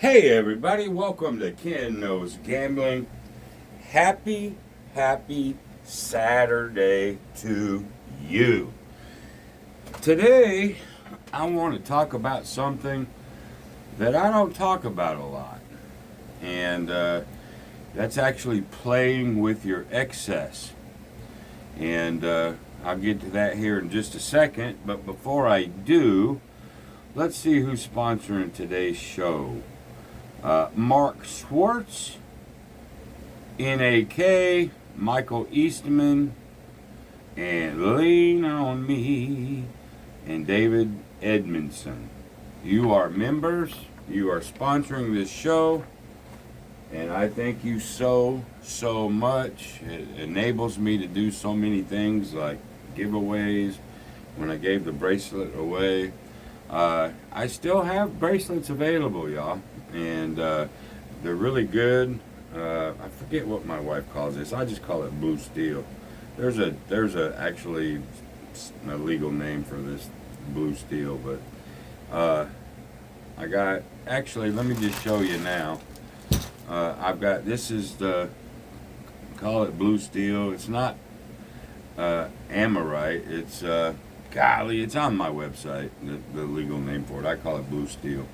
Hey everybody, welcome to Ken Knows Gambling. Happy Saturday to you. Today, I want to talk about something that I don't talk about a lot. And that's actually playing with your excess. And I'll get to that here in just a second. But before I do, let's see who's sponsoring today's show. Mark Schwartz, NAK, Michael Eastman, and Lean on Me, and David Edmondson. You are members, you are sponsoring this show, and I thank you so much. It enables me to do so many things like giveaways. When I gave the bracelet away, I still have bracelets available, y'all. And they're really good. I forget what my wife calls this. I just call it blue steel. There's actually a legal name for this blue steel, but I got, actually, let me just show you now. I've got, this is the, call it blue steel. It's not Amorite. It's golly, it's on my website, the legal name for it. I call it blue steel.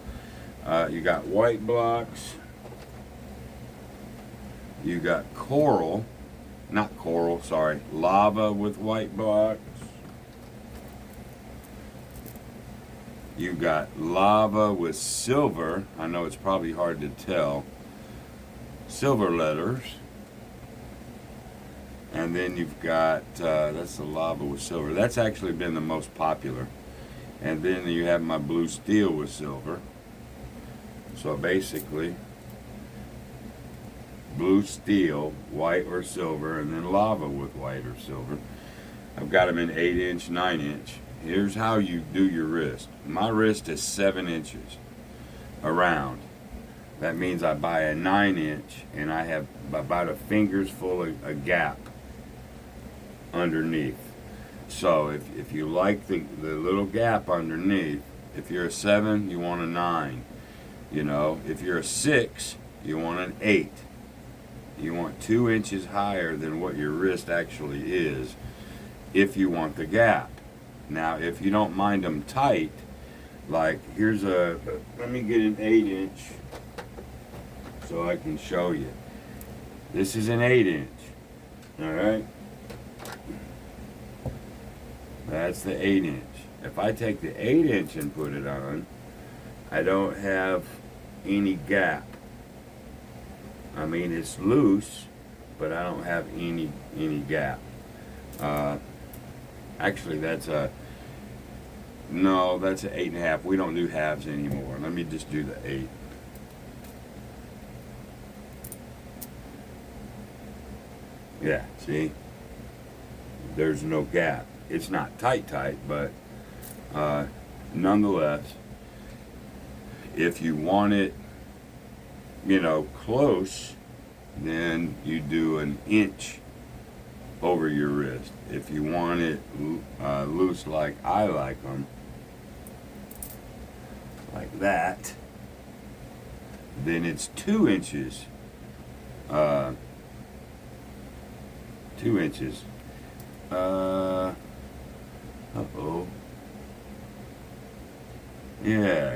You got white blocks. You got lava with white blocks. You got lava with silver. I know it's probably hard to tell. Silver letters. And then you've got, that's the lava with silver. That's actually been the most popular. And then you have my blue steel with silver. So basically, blue steel, white or silver, and then lava with white or silver. I've got them in 8-inch, 9-inch. Here's how you do your wrist. My wrist is 7 inches around. That means I buy a 9-inch, and I have about a finger's full of a gap underneath. So if you like the little gap underneath, if you're a 7, you want a 9. You know, if you're a 6, you want an 8. You want 2 inches higher than what your wrist actually is if you want the gap. Now, if you don't mind them tight, like here's a, let me get an 8-inch so I can show you. This is an 8-inch, all right? That's the 8-inch. If I take the 8-inch and put it on, I don't have any gap. I mean, it's loose, but I don't have any gap. Actually, that's a, no, that's an 8.5. We don't do halves anymore. Let me just do the 8. Yeah, see? There's no gap. It's not tight, but nonetheless, if you want it, you know, close, then you do an inch over your wrist. If you want it loose like I like them, like that, then it's 2 inches. 2 inches. Uh-oh. Yeah.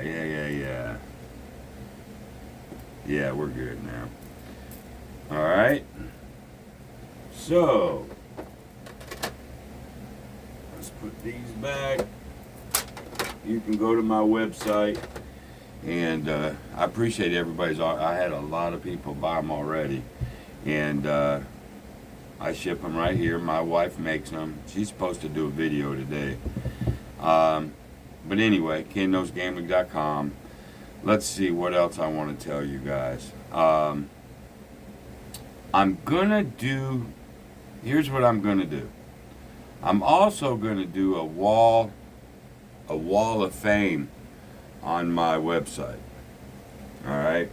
Yeah, we're good now. All right. So, let's put these back. You can go to my website, and I appreciate everybody's. I had a lot of people buy them already, and I ship them right here. My wife makes them. She's supposed to do a video today. But anyway, KenKnowsGambling.com. Let's see what else I want to tell you guys. I'm gonna do, here's what I'm gonna do. I'm also gonna do a wall of fame on my website. All right.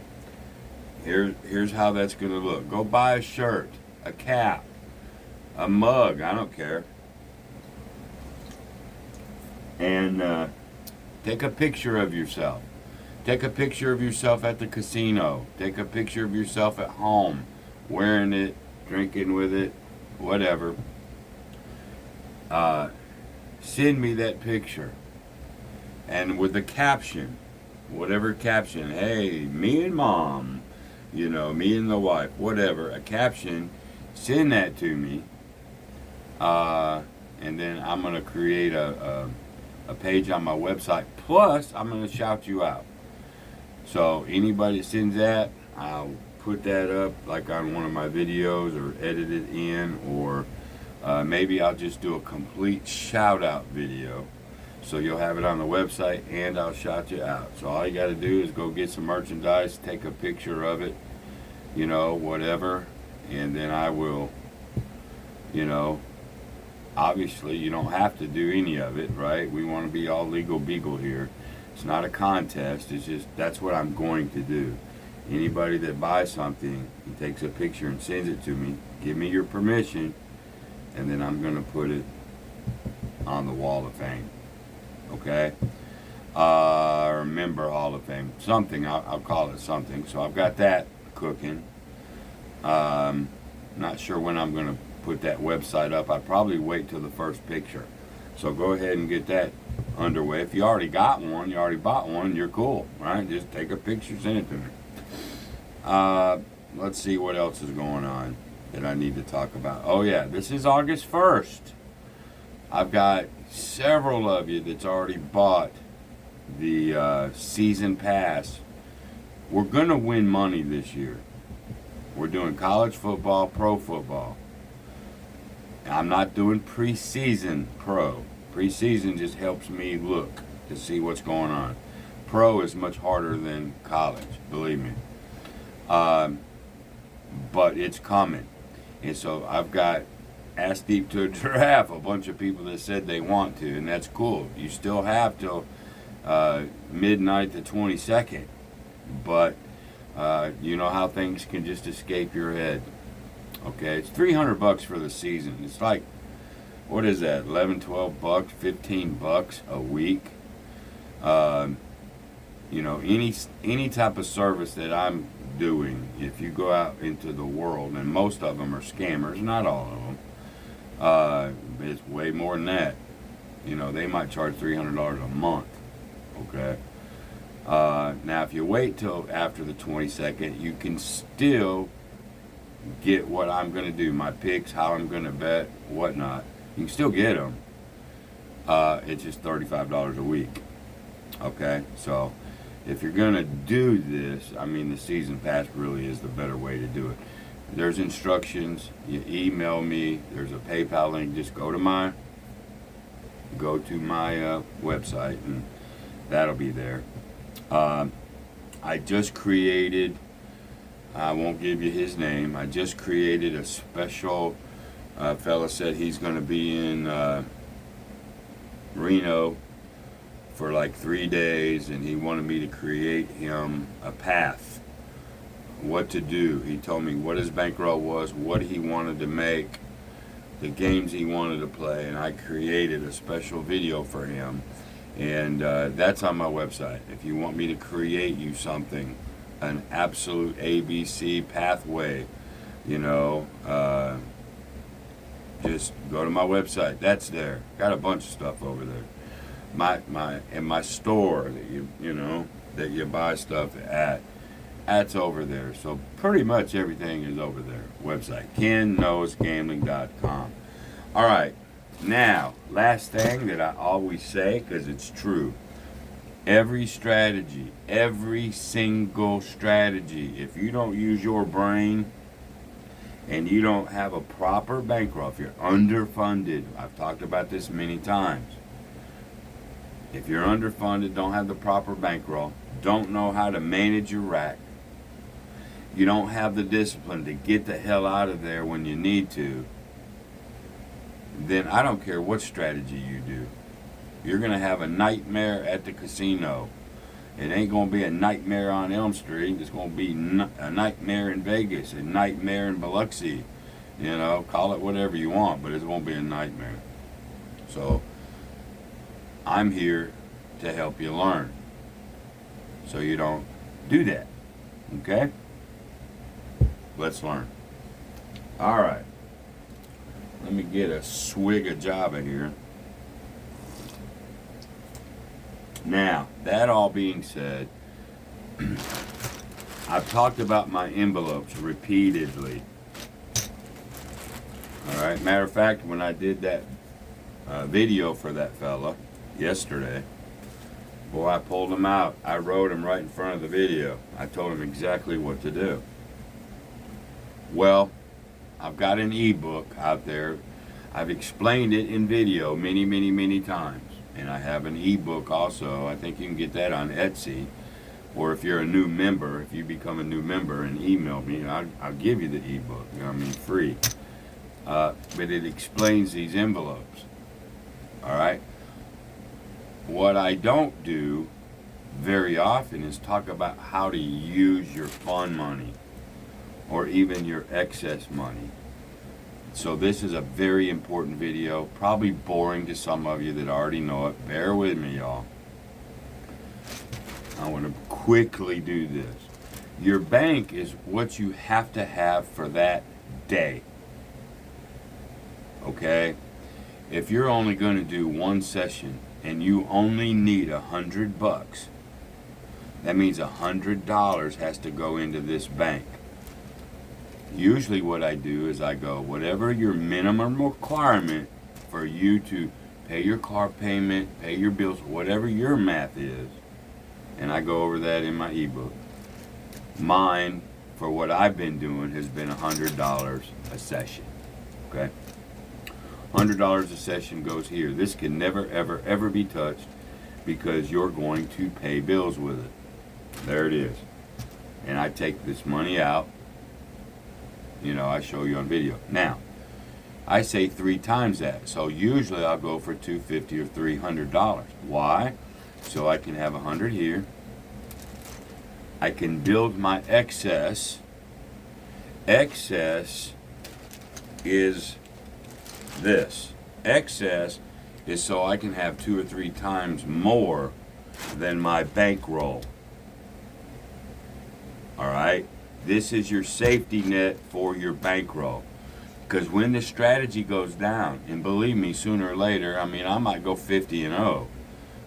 Here's how that's gonna look. Go buy a shirt, a cap, a mug. I don't care. And take a picture of yourself. Take a picture of yourself at the casino. Take a picture of yourself at home, wearing it, drinking with it, whatever. Send me that picture. And with the caption, whatever caption, hey, me and mom, me and the wife, whatever, a caption, send that to me. And then I'm going to create a page on my website. Plus, I'm going to shout you out. So anybody that sends that, I'll put that up like on one of my videos or edit it in, or maybe I'll just do a complete shout out video. So you'll have it on the website and I'll shout you out. So all you got to do is go get some merchandise, take a picture of it, whatever. And then I will, obviously you don't have to do any of it, right? We want to be all legal beagle here. It's not a contest. It's just, that's what I'm going to do. Anybody that buys something and takes a picture and sends it to me, give me your permission, and then I'm going to put it on the Wall of Fame. Okay? Or Member Hall of Fame. Something. I'll call it something. So I've got that cooking. Not sure when I'm going to put that website up. I'd probably wait till the first picture. So go ahead and get that underway. If you already got one, you already bought one, you're cool, right? Just take a picture, send it to me. Let's see what else is going on that I need to talk about. Oh yeah, this is August 1st. I've got several of you that's already bought the season pass. We're going to win money this year. We're doing college football, pro football. I'm not doing preseason pro. Preseason just helps me look to see what's going on. Pro is much harder than college, believe me. But it's coming. And so I've got Ass Deep to a Giraffe, a bunch of people that said they want to, and that's cool. You still have till midnight the 22nd. But you know how things can just escape your head. Okay, it's $300 for the season. It's like, what is that, 11, 12 bucks, 15 bucks a week? Any type of service that I'm doing, if you go out into the world, and most of them are scammers, not all of them, it's way more than that. They might charge $300 a month, okay? Now, if you wait till after the 22nd, you can still get what I'm going to do, my picks, how I'm going to bet, whatnot. You can still get them. It's just $35 a week. Okay, so if you're going to do this, the season pass really is the better way to do it. There's instructions. You email me. There's a PayPal link. Just go to my website, and that'll be there. I just created, I won't give you his name, I just created a special, fella said he's going to be in Reno for like 3 days, and he wanted me to create him a path, what to do. He told me what his bankroll was, what he wanted to make, the games he wanted to play, and I created a special video for him. And that's on my website. If you want me to create you something, an absolute ABC pathway, just go to my website. That's there. Got a bunch of stuff over there. My store that you buy stuff at, that's over there. So pretty much everything is over there. Website, KenKnowsGambling.com. All right. Now, last thing that I always say, because it's true, every strategy, every single strategy, if you don't use your brain and you don't have a proper bankroll, if you're underfunded, I've talked about this many times. If you're underfunded, don't have the proper bankroll, don't know how to manage your rack, you don't have the discipline to get the hell out of there when you need to, then I don't care what strategy you do. You're going to have a nightmare at the casino. It ain't going to be a nightmare on Elm Street. It's going to be a nightmare in Vegas, a nightmare in Biloxi. Call it whatever you want, but it won't be a nightmare. So, I'm here to help you learn. so you don't do that. Okay? Let's learn. All right. Let me get a swig of Java here. Now, that all being said, I've talked about my envelopes repeatedly. All right. Matter of fact, when I did that video for that fella yesterday, boy, I pulled them out. I wrote them right in front of the video. I told him exactly what to do. Well, I've got an ebook out there. I've explained it in video many, many, many times. And I have an ebook also. I think you can get that on Etsy. Or if you're a new member, if you become a new member and email me, I'll give you the ebook. You know what I mean? Free. But it explains these envelopes. All right? What I don't do very often is talk about how to use your fund money or even your excess money. So this is a very important video, probably boring to some of you that already know it. Bear with me, y'all. I want to quickly do this. Your bank is what you have to have for that day. Okay? If you're only going to do one session and you only need $100, that means $100 has to go into this bank. Usually what I do is I go, whatever your minimum requirement for you to pay your car payment, pay your bills, whatever your math is, and I go over that in my ebook. Mine, for what I've been doing, has been $100 a session. Okay? $100 a session goes here. This can never, ever, ever be touched because you're going to pay bills with it. There it is. And I take this money out. You know, I show you on video. Now, I say 3 times that. So usually I'll go for $250 or $300. Why? So I can have 100 here. I can build my excess. Excess is this. Excess is so I can have 2 or 3 times more than my bankroll. All right? This is your safety net for your bankroll. Because when the strategy goes down, and believe me, sooner or later, I mean, I might go 50-0.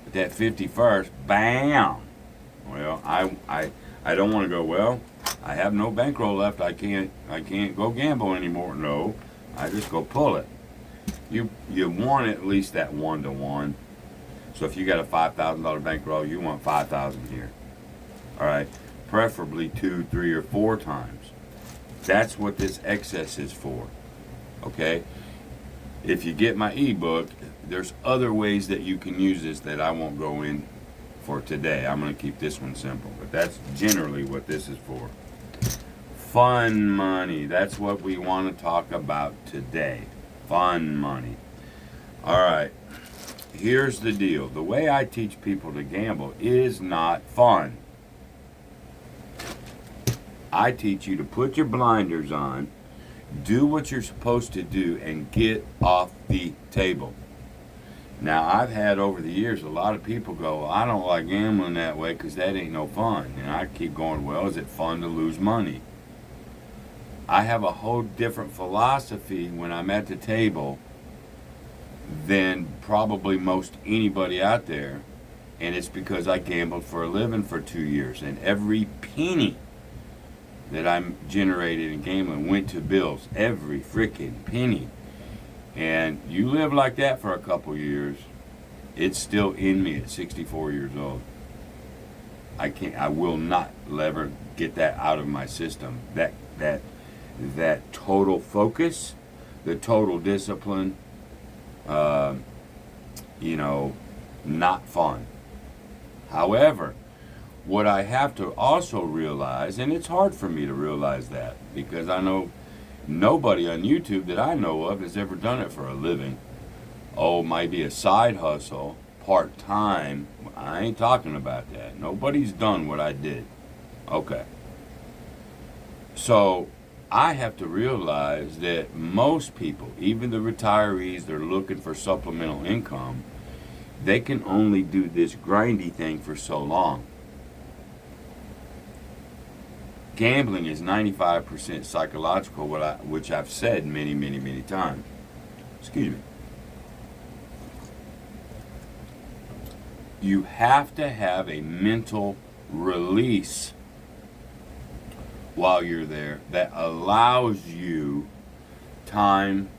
But that 51st, bam! Well, I don't want to go, well, I have no bankroll left. I can't go gamble anymore. No, I just go pull it. You want at least that 1-to-1. So if you got a $5,000 bankroll, you want 5,000 here. All right. Preferably 2, 3, or 4 times. That's what this excess is for. Okay? If you get my ebook, there's other ways that you can use this that I won't go in for today. I'm going to keep this one simple, but that's generally what this is for. Fun money. That's what we want to talk about today. Fun money. All right. Here's the deal. The way I teach people to gamble is not fun. I teach you to put your blinders on, do what you're supposed to do, and get off the table. Now, I've had over the years a lot of people go, well, I don't like gambling that way because that ain't no fun. And I keep going, well, is it fun to lose money? I have a whole different philosophy when I'm at the table than probably most anybody out there. And it's because I gambled for a living for 2 years. And every penny that I'm generated in gambling went to bills. Every freaking penny. And you live like that for a couple years, it's still in me at 64 years old. I will not ever get that out of my system. That total focus, the total discipline, not fun. However, what I have to also realize, and it's hard for me to realize that because I know nobody on YouTube that I know of has ever done it for a living. Oh, maybe a side hustle, part-time. I ain't talking about that. Nobody's done what I did. Okay. So I have to realize that most people, even the retirees, they're looking for supplemental income. They can only do this grindy thing for so long. Gambling is 95% psychological, which I've said many, many, many times. Excuse me. You have to have a mental release while you're there that allows you time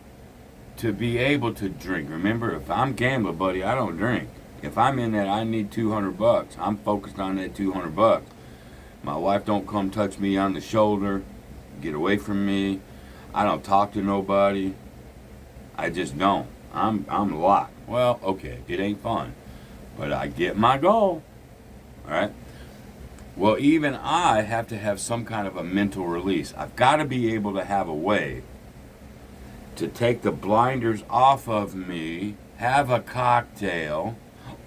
to be able to drink. Remember, if I'm gambling, buddy, I don't drink. If I'm in that, I need $200. I'm focused on that $200. My wife don't come touch me on the shoulder, get away from me. I don't talk to nobody. I just don't. I'm locked. Well, okay, it ain't fun, but I get my goal. All right. Well, even I have to have some kind of a mental release. I've got to be able to have a way to take the blinders off of me, have a cocktail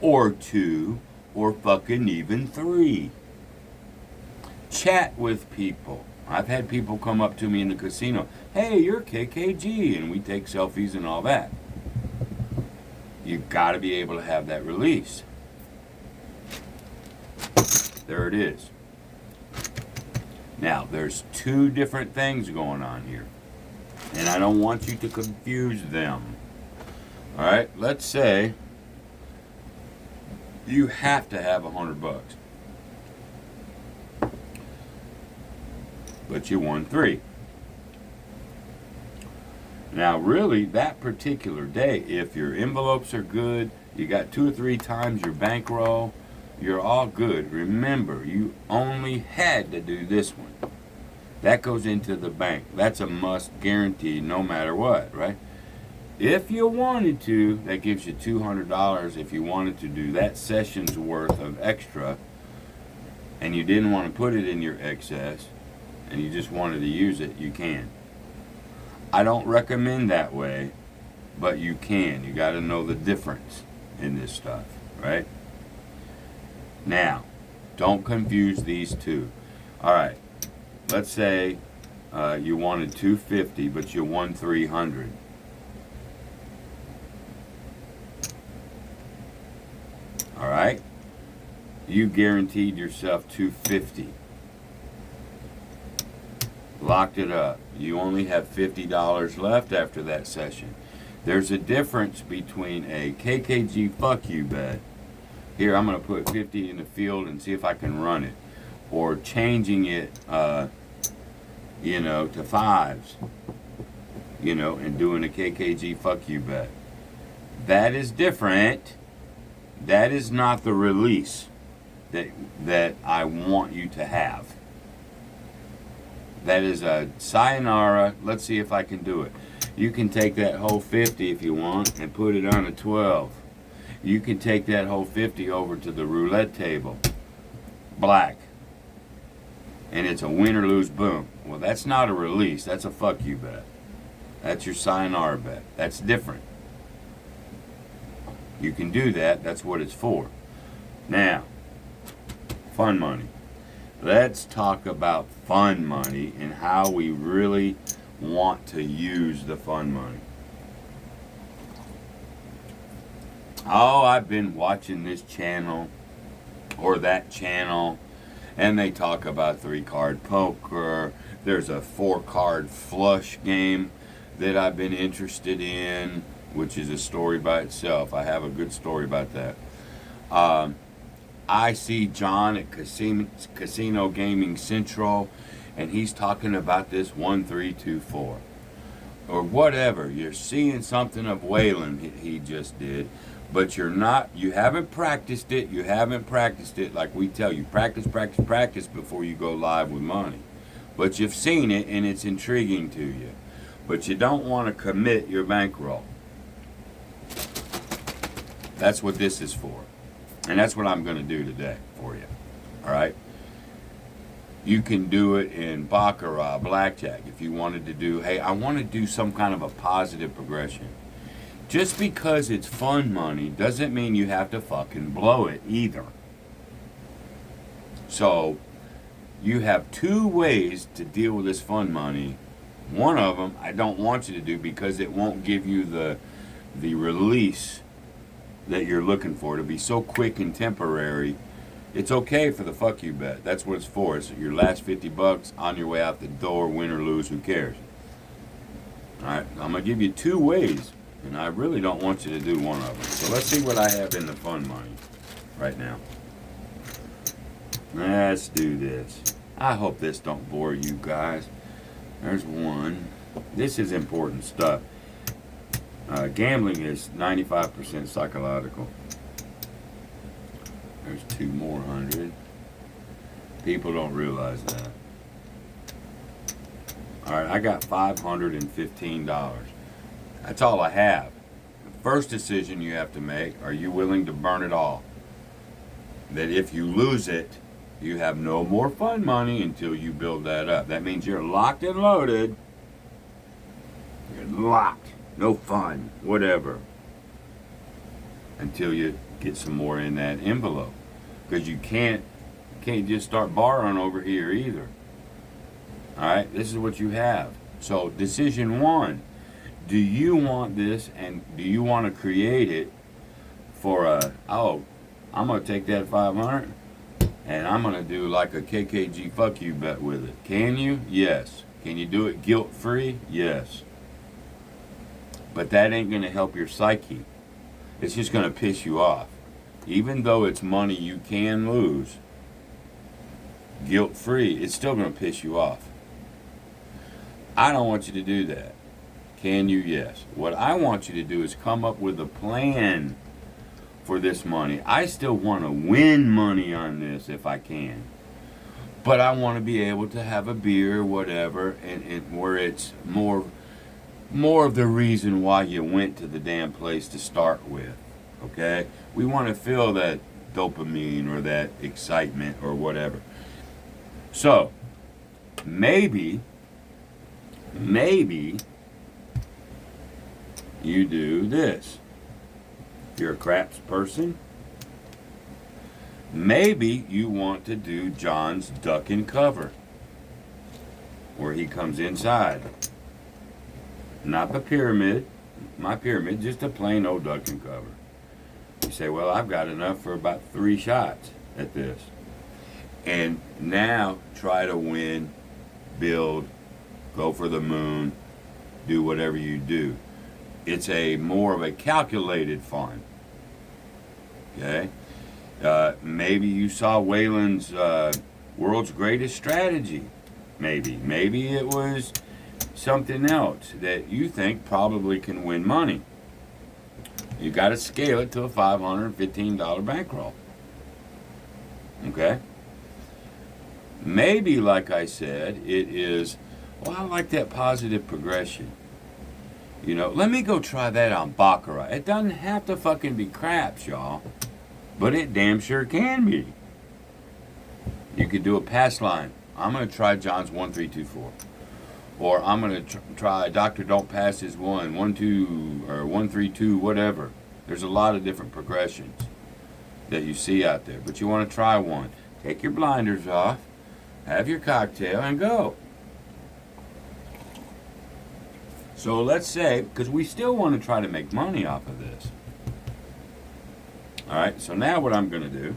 or two, or fucking even three. Chat with people. I've had people come up to me in the casino. Hey, you're KKG, and we take selfies and all that. You got to be able to have that release. There it is. Now, there's two different things going on here, and I don't want you to confuse them. All right, let's say you have to have $100, but you won 3. Now, really, that particular day, if your envelopes are good, you got 2 or 3 times your bankroll, you're all good. Remember, you only had to do this one. That goes into the bank. That's a must guarantee no matter what, right? If you wanted to, that gives you $200 if you wanted to do that session's worth of extra and you didn't want to put it in your excess and you just wanted to use it, you can. I don't recommend that way, but you can. You got to know the difference in this stuff, right? Now, don't confuse these two. All right, let's say you wanted 250, but you won 300. All right, you guaranteed yourself 250. Locked it up. You only have $50 left after that session. There's a difference between a KKG fuck you bet. Here, I'm going to put 50 in the field and see if I can run it. Or changing it, to 5s, and doing a KKG fuck you bet. That is different. That is not the release that I want you to have. That is a sayonara. Let's see if I can do it. You can take that whole 50 if you want and put it on a 12. You can take that whole 50 over to the roulette table. Black. And it's a win or lose, boom. Well, that's not a release. That's a fuck you bet. That's your sayonara bet. That's different. You can do that. That's what it's for. Now, fun money. Let's talk about fun money and how we really want to use the fun money. Oh, I've been watching this channel or that channel, and they talk about 3-card poker. There's a 4-card flush game that I've been interested in, which is a story by itself. I have a good story about that. I see John at Casino Gaming Central, and he's talking about this 1-3-2-4 or whatever. You're seeing something of Whalen he just did, but you haven't practiced it. You haven't practiced it like we tell you. Practice before you go live with money. But you've seen it, and it's intriguing to you. But you don't want to commit your bankroll. That's what this is for. And that's what I'm going to do today for you. All right? You can do it in Baccarat, Blackjack. If you wanted to do, hey, I want to do some kind of a positive progression. Just because it's fun money doesn't mean you have to fucking blow it either. So, you have 2 ways to deal with this fun money. One of them I don't want you to do because it won't give you the release that you're looking for. To be so quick and temporary, It's okay for the fuck you bet. That's what it's for. It's your last 50 bucks on your way out the door, win or lose, who cares? Alright, I'm going to give you 2 ways, and I really don't want you to do one of them. So let's see what I have in the fun money right now. Let's do this. I hope this don't bore you guys. There's one. This is important stuff. Gambling is 95% psychological. There's 2 more hundred. People don't realize that. Alright, I got $515. That's all I have. The first decision you have to make, are you willing to burn it all? That if you lose it, you have no more fun money until you build that up. That means you're locked and loaded. You're locked. No fun. Whatever. Until you get some more in that envelope. Because you can't just start borrowing over here either. Alright, this is what you have. So decision 1. Do you want this, and do you want to create it for I'm going to take that 500 and I'm going to do like a KKG fuck you bet with it. Can you? Yes. Can you do it guilt free? Yes. But that ain't going to help your psyche. It's just going to piss you off. Even though it's money you can lose, guilt free, it's still going to piss you off. I don't want you to do that. Can you? Yes. What I want you to do is come up with a plan for this money. I still want to win money on this if I can. But I want to be able to have a beer or whatever, and where it's more of the reason why you went to the damn place to start with. Okay? We want to feel that dopamine or that excitement or whatever. So, maybe you do this. If you're a craps person, maybe you want to do John's duck and cover, where he comes inside. Not the pyramid, my pyramid, just a plain old duck and cover. You say, well, I've got enough for about 3 shots at this. And now try to win, build, go for the moon, do whatever you do. It's more of a calculated fun. Okay? Maybe you saw Wayland's World's Greatest Strategy. Maybe it was something else that you think probably can win money. You got to scale it to a $515 bankroll. Okay? Maybe, like I said, it is, well, I like that positive progression. You know, let me go try that on Baccarat. It doesn't have to fucking be craps, y'all. But it damn sure can be. You could do a pass line. I'm going to try John's 1-3-2-4. Or I'm going to try Doctor Don't Pass His 1-1-2, or 1-3-2, whatever. There's a lot of different progressions that you see out there. But you want to try one. Take your blinders off. Have your cocktail and go. So let's say, because we still want to try to make money off of this. Alright, so now what I'm going to do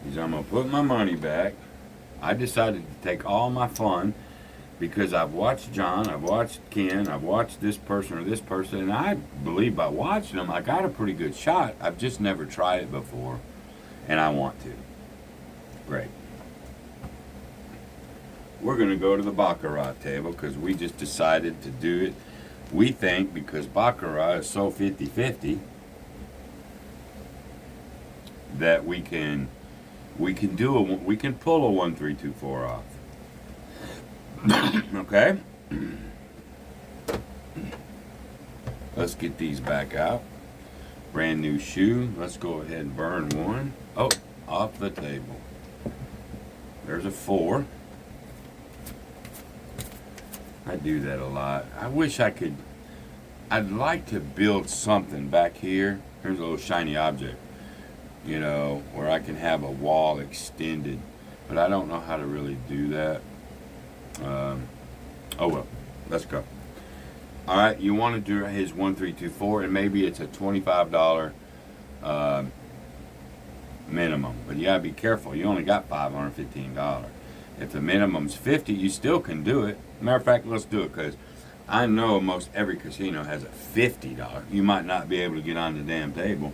is I'm going to put my money back. I decided to take all my fun because I've watched John, I've watched Ken, I've watched this person or this person, and I believe by watching them I got a pretty good shot. I've just never tried it before, and I want to. Great. We're going to go to the Baccarat table because we just decided to do it. We think because Baccarat is so 50-50 that we can pull a 1-3-2-4 off. Okay? Let's get these back out. Brand new shoe. Let's go ahead and burn one. Oh, off the table. There's a 4. I do that a lot. I wish I could. I'd like to build something back here. Here's a little shiny object, you know, where I can have a wall extended, but I don't know how to really do that. Oh well, let's go. All right, you want to do his 1-3-2-4, and maybe it's a $25 minimum. But you gotta be careful. You only got $515. If the minimum's 50, you still can do it. Matter of fact, let's do it, because I know most every casino has a $50. You might not be able to get on the damn table.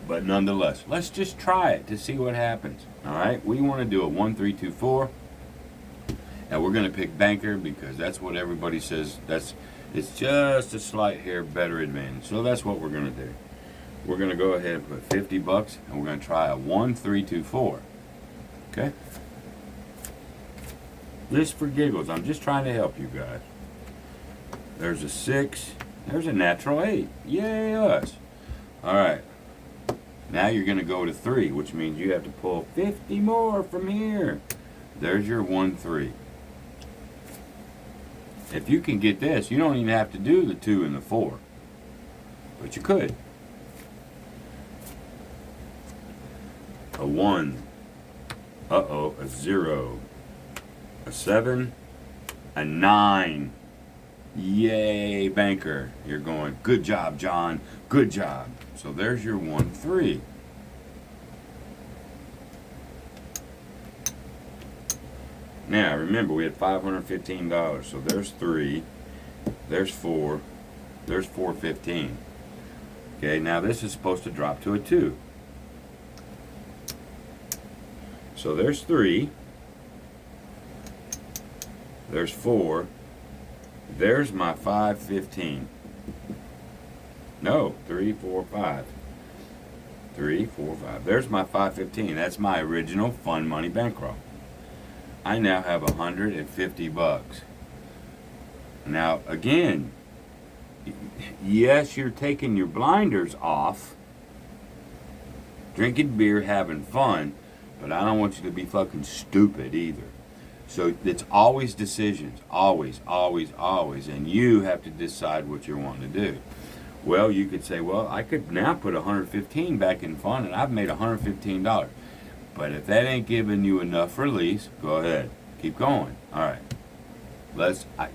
But nonetheless, let's just try it to see what happens. All right, we want to do a 1, 3, 2, 4. And we're going to pick banker because that's what everybody says. It's just a slight hair better advantage. So that's what we're going to do. We're going to go ahead and put $50 and we're going to try a 1, 3, 2, 4. Okay? Just for giggles. I'm just trying to help you guys. There's a 6. There's a natural 8. Yay us. All right. Now you're going to go to 3, which means you have to pull 50 more from here. There's your 1, 3. If you can get this, you don't even have to do the 2 and the 4. But you could. A 1. Uh-oh, a 0. A 7. A 9. Yay, banker. You're going, good job, John. Good job. So there's your 1, 3. Now, remember, we had $515. So there's 3. There's 4. There's $415. Okay, now this is supposed to drop to a 2. So there's 3. There's 4. There's my 515. No, 3, 4, 5. 3, 4, 5. There's my 515. That's my original fun money bankroll. I now have $150. Now, again, yes, you're taking your blinders off, drinking beer, having fun, but I don't want you to be fucking stupid either. So it's always decisions. Always, always, always. And you have to decide what you're wanting to do. Well, you could say, well, I could now put $115 back in fun and I've made $115. But if that ain't giving you enough release, go ahead. Keep going. All right.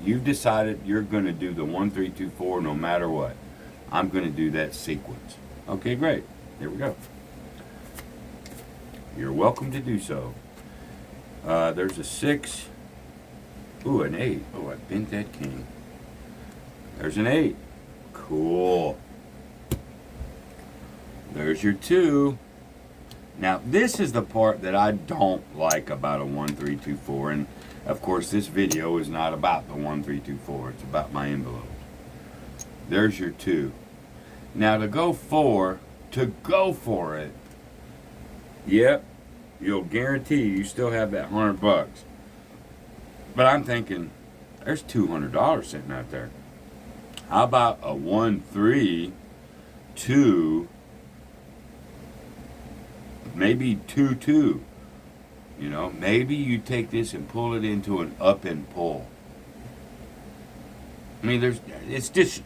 You've decided you're going to do the 1, 3, 2, 4 no matter what. I'm going to do that sequence. Okay, great. Here we go. You're welcome to do so. There's a 6. Ooh, an 8. Oh, I bent that king. There's an 8. Cool. There's your 2. Now, this is the part that I don't like about a 1, 3, 2, 4. And, of course, this video is not about the 1, 3, 2, 4. It's about my envelopes. There's your 2. Now, to go for it, yep, you'll guarantee you still have that $100. But I'm thinking, there's $200 sitting out there. How about a 1, 3, 2, maybe 2, 2? You know, maybe you take this and pull it into an up and pull. I mean, it's just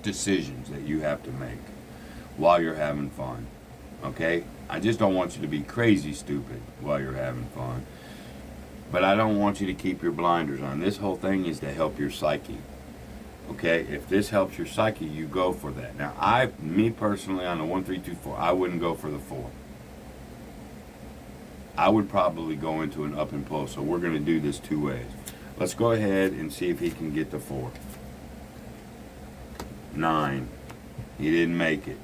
decisions that you have to make while you're having fun. Okay? I just don't want you to be crazy stupid while you're having fun. But I don't want you to keep your blinders on. This whole thing is to help your psyche. Okay? If this helps your psyche, you go for that. Now, me personally, on the 1, 3, 2, 4, I wouldn't go for the 4. I would probably go into an up and pull. So we're going to do this 2 ways. Let's go ahead and see if he can get the 4. 9. He didn't make it.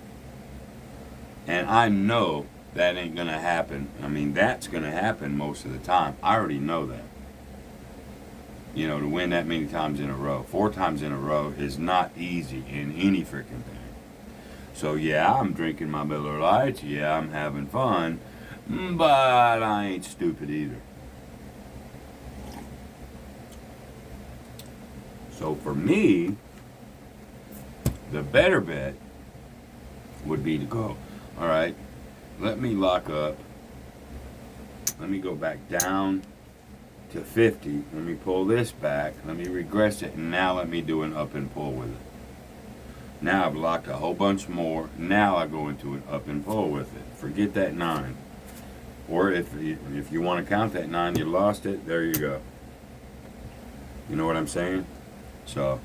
And I know that ain't going to happen. I mean, that's going to happen most of the time. I already know that. You know, to win that many times in a row. 4 times in a row is not easy in any freaking thing. So, yeah, I'm drinking my Miller Lights. Yeah, I'm having fun. But I ain't stupid either. So, for me, the better bet would be to go, all right, let me lock up. Let me go back down to 50. Let me pull this back. Let me regress it. And now let me do an up and pull with it. Now I've locked a whole bunch more. Now I go into an up and pull with it. Forget that 9. Or if you want to count that 9, you lost it. There you go. You know what I'm saying? So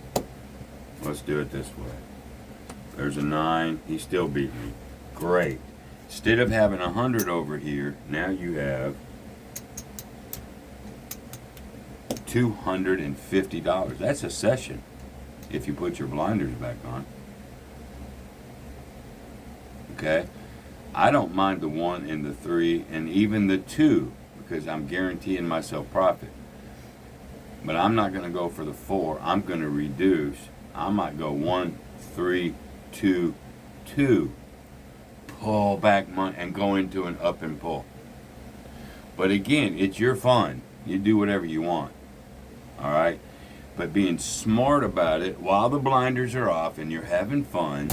let's do it this way. There's a 9. He still beat me. Great. Instead of having 100 over here, now you have $250. That's a session if you put your blinders back on. Okay? I don't mind the 1 and the 3 and even the 2 because I'm guaranteeing myself profit. But I'm not going to go for the 4. I'm going to reduce. I might go 1, 3, 2, 2. Pull back money and go into an up and pull. But again, it's your fun. You do whatever you want. All right? But being smart about it, while the blinders are off and you're having fun,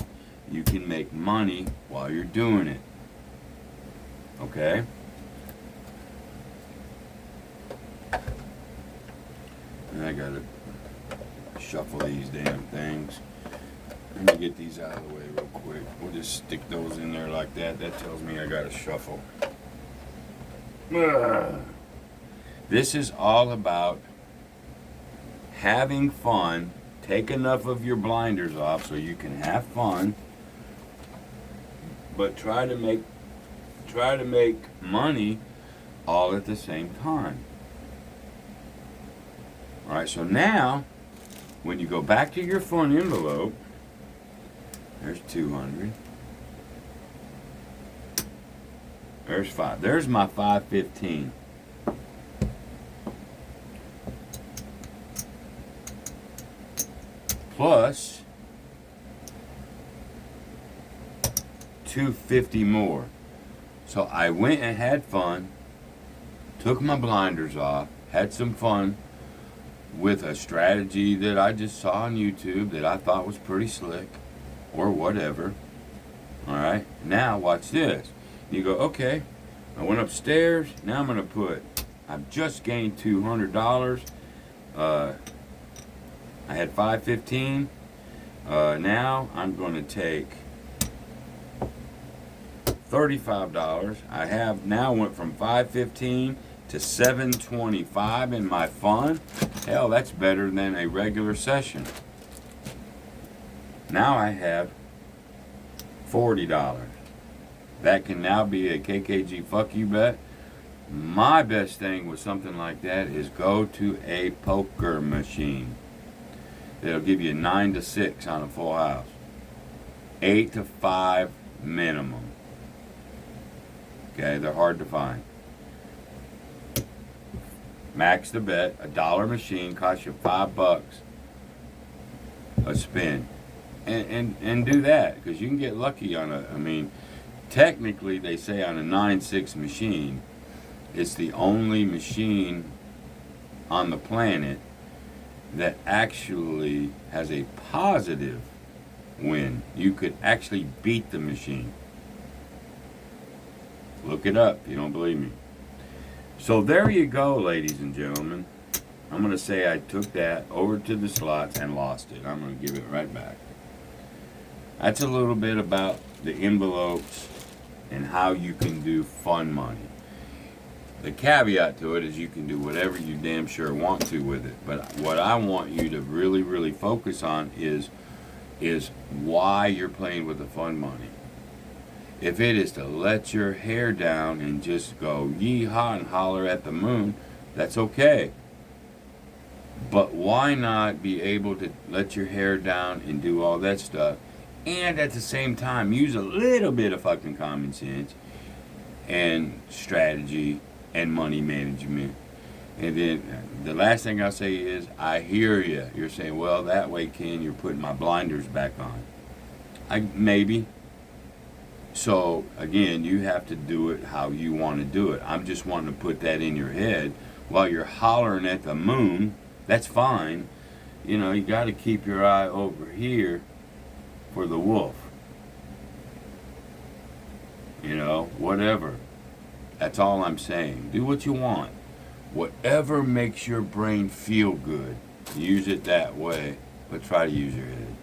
you can make money while you're doing it. Okay? And I gotta shuffle these damn things. Let me get these out of the way real quick. We'll just stick those in there like that. That tells me I gotta shuffle. This is all about having fun. Take enough of your blinders off so you can have fun, but try to make money all at the same time. All right, so now when you go back to your fun envelope, there's 200. There's 5. There's my 515. Plus 250 more. So I went and had fun, took my blinders off, had some fun with a strategy that I just saw on YouTube that I thought was pretty slick or whatever. All right, now watch this. You go, okay, I went upstairs. Now I'm going to I've just gained $200. I had 515. Now I'm going to take $35. I have now went from 515 to 725 in my fun. Hell, that's better than a regular session. Now I have $40. That can now be a KKG fuck you bet. My best thing with something like that is go to a poker machine. It'll give you 9 to 6 on a full house. 8 to 5 minimum. Okay, they're hard to find. Max the bet. $1 machine costs you $5 a spin. And do that, because you can get lucky on technically they say on a 9-6 machine, it's the only machine on the planet that actually has a positive win. You could actually beat the machine. Look it up if you don't believe me. So there you go, ladies and gentlemen. I'm going to say I took that over to the slots and lost it. I'm going to give it right back. That's a little bit about the envelopes and how you can do fun money. The caveat to it is you can do whatever you damn sure want to with it. But what I want you to really, really focus on is why you're playing with the fun money. If it is to let your hair down and just go yee-haw and holler at the moon, that's okay. But why not be able to let your hair down and do all that stuff, and at the same time use a little bit of fucking common sense and strategy and money management? And then the last thing I'll say is, I hear you. You're saying, well, that way, Ken, you're putting my blinders back on. Maybe. So, again, you have to do it how you want to do it. I'm just wanting to put that in your head. While you're hollering at the moon, that's fine. You know, you got to keep your eye over here for the wolf. You know, whatever. That's all I'm saying. Do what you want. Whatever makes your brain feel good, use it that way, but try to use your head.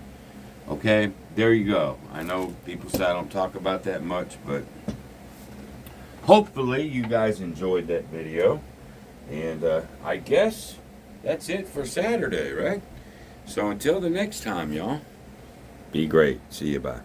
Okay, there you go. I know people say I don't talk about that much, but hopefully you guys enjoyed that video. And I guess that's it for Saturday, right? So until the next time, y'all. Be great. See you. Bye.